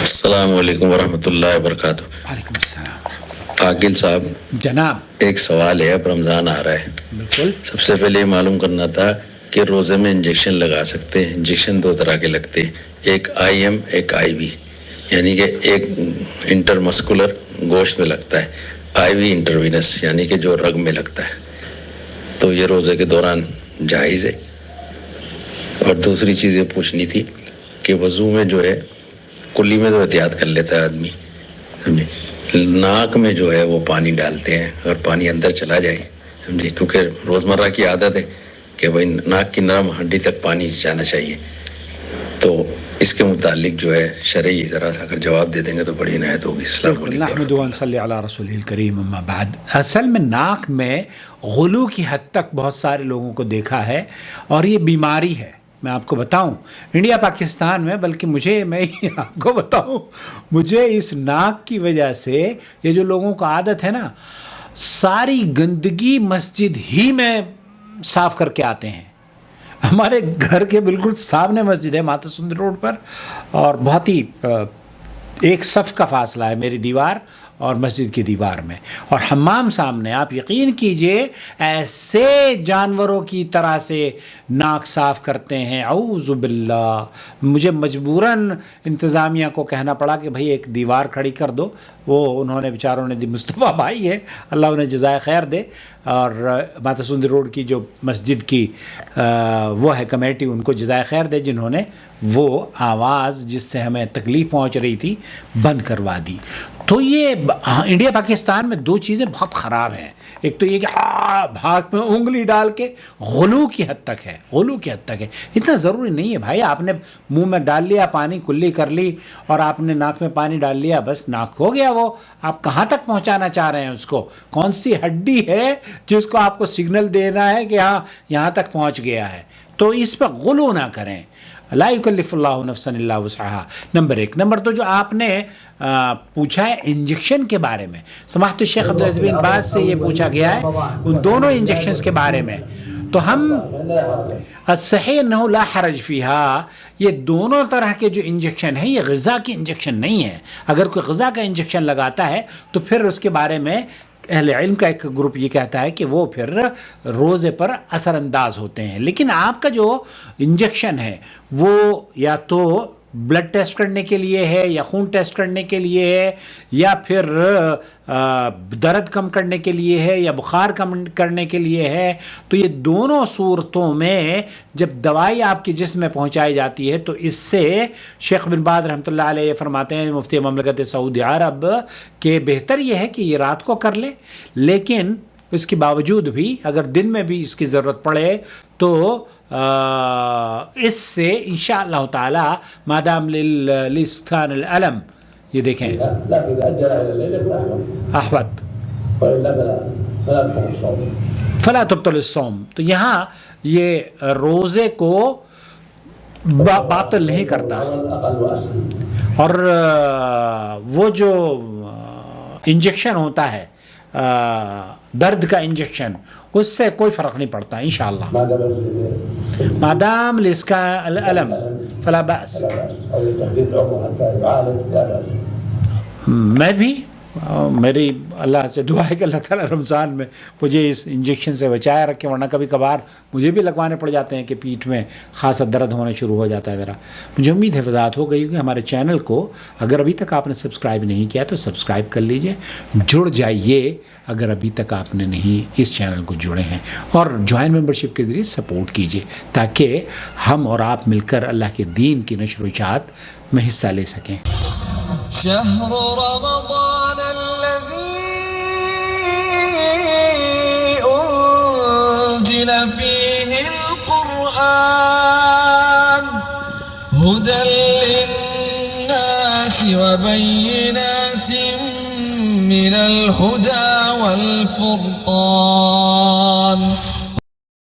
السلام علیکم ورحمۃ اللہ وبرکاتہ۔ وعلیکم السلام۔ عاقل صاحب جناب، ایک سوال ہے، اب رمضان آ رہا ہے، بالکل سب سے پہلے یہ معلوم کرنا تھا کہ روزے میں انجیکشن لگا سکتے ہیں؟ انجیکشن دو طرح کے لگتے ہیں، ایک آئی ایم ایک آئی وی، یعنی کہ ایک انٹر مسکولر گوشت میں لگتا ہے، آئی وی انٹروینس یعنی کہ جو رگ میں لگتا ہے، تو یہ روزے کے دوران جائز ہے؟ اور دوسری چیز یہ پوچھنی تھی کہ وضو میں جو ہے کلی میں تو احتیاط کر لیتا ہے آدمی، سمجھے، ناک میں جو ہے وہ پانی ڈالتے ہیں اور پانی اندر چلا جائے، سمجھے، کیونکہ روزمرہ کی عادت ہے کہ بھائی ناک کی نرم ہڈی تک پانی جانا چاہیے، تو اس کے متعلق جو ہے شرعی ذرا سا اگر جواب دے دیں گے تو بڑی عنایت ہوگی۔ السلام علیکم۔ نحمد و نصلی علی رسول الکریم، اما بعد۔ اصل میں ناک میں غلو کی حد تک بہت سارے لوگوں کو دیکھا ہے، اور یہ بیماری ہے۔ میں آپ کو بتاؤں، انڈیا پاکستان میں، بلکہ میں آپ کو بتاؤں، مجھے اس ناک کی وجہ سے یہ جو لوگوں کو عادت ہے نا، ساری گندگی مسجد ہی میں صاف کر کے آتے ہیں۔ ہمارے گھر کے بالکل سامنے مسجد ہے ماتا سندر روڈ پر، اور بہت ہی ایک صف کا فاصلہ ہے میری دیوار اور مسجد کی دیوار میں، اور حمام سامنے۔ آپ یقین کیجئے ایسے جانوروں کی طرح سے ناک صاف کرتے ہیں، اعوذ باللہ۔ مجھے مجبوراً انتظامیہ کو کہنا پڑا کہ بھائی ایک دیوار کھڑی کر دو، وہ انہوں نے بیچاروں نے دی، مصطفیٰ بھائی ہے، اللہ انہیں جزائے خیر دے، اور ماتا سندر روڈ کی جو مسجد کی وہ ہے کمیٹی، ان کو جزائے خیر دے، جنہوں نے وہ آواز جس سے ہمیں تکلیف پہنچ رہی تھی بند کروا دی۔ تو یہ انڈیا پاکستان میں دو چیزیں بہت خراب ہیں، ایک تو یہ کہ بھاگ میں انگلی ڈال کے غلو کی حد تک ہے، غلو کی حد تک ہے۔ اتنا ضروری نہیں ہے بھائی، آپ نے منہ میں ڈال لیا پانی، کلی کر لی، اور آپ نے ناک میں پانی ڈال لیا، بس ناک ہو گیا۔ وہ آپ کہاں تک پہنچانا چاہ رہے ہیں اس کو؟ کون سی ہڈی ہے جس کو آپ کو سگنل دینا ہے کہ ہاں یہاں تک پہنچ گیا ہے؟ تو اس پہ غلو نہ کریں، لا یکلف اللہ نفسا الا وسعها۔ نمبر ایک۔ نمبر دو، جو آپ نے پوچھا ہے انجیکشن کے بارے میں، سماحت الشیخ عبدالعزیز بن باز سے یہ پوچھا گیا ہے ان دونوں انجیکشنز کے بارے میں، تو ہم الصحیح انہ لا حرج فیہا، یہ دونوں طرح کے جو انجیکشن ہیں یہ غذا کی انجیکشن نہیں ہے۔ اگر کوئی غذا کا انجیکشن لگاتا ہے تو پھر اس کے بارے میں اہل علم کا ایک گروپ یہ کہتا ہے کہ وہ پھر روزے پر اثر انداز ہوتے ہیں، لیکن آپ کا جو انجیکشن ہے وہ یا تو بلڈ ٹیسٹ کرنے کے لیے ہے، یا خون ٹیسٹ کرنے کے لیے ہے، یا پھر درد کم کرنے کے لیے ہے، یا بخار کم کرنے کے لیے ہے، تو یہ دونوں صورتوں میں جب دوائی آپ کے جسم میں پہنچائی جاتی ہے تو اس سے شیخ بن باز رحمۃ اللہ علیہ فرماتے ہیں، مفتی مملکت سعودی عرب، کہ بہتر یہ ہے کہ یہ رات کو کر لے، لیکن اس کے باوجود بھی اگر دن میں بھی اس کی ضرورت پڑے تو اس سے انشاءاللہ تعالی مادام لسکان العلم، یہ دیکھیں احوت فلا تبطل الصوم، تو یہاں یہ روزے کو باطل نہیں کرتا، اور وہ جو انجیکشن ہوتا ہے درد کا انجیکشن، اس سے کوئی فرق نہیں پڑتا انشاءاللہ، مادام لسکان العلم فلا بأس۔ میں بھی میری اللہ سے دعا ہے کہ اللہ تعالیٰ رمضان میں مجھے اس انجیکشن سے بچائے رکھے، ورنہ کبھی کبھار مجھے بھی لگوانے پڑ جاتے ہیں کہ پیٹھ میں خاصا درد ہونا شروع ہو جاتا ہے میرا۔ مجھے امید ہے وضاحت ہو گئی کہ ہمارے چینل کو اگر ابھی تک آپ نے سبسکرائب نہیں کیا تو سبسکرائب کر لیجئے، جڑ جائیے اگر ابھی تک آپ نے نہیں اس چینل کو جڑے ہیں، اور جوائن ممبرشپ کے ذریعے سپورٹ کیجئے تاکہ ہم اور آپ مل کر اللہ کے دین کی نشر و اشاعت میں حصہ لے سکیں۔ شهر رمضان الذي أنزل فيه القرآن هدى للناس وبينات من الهدى والفرقان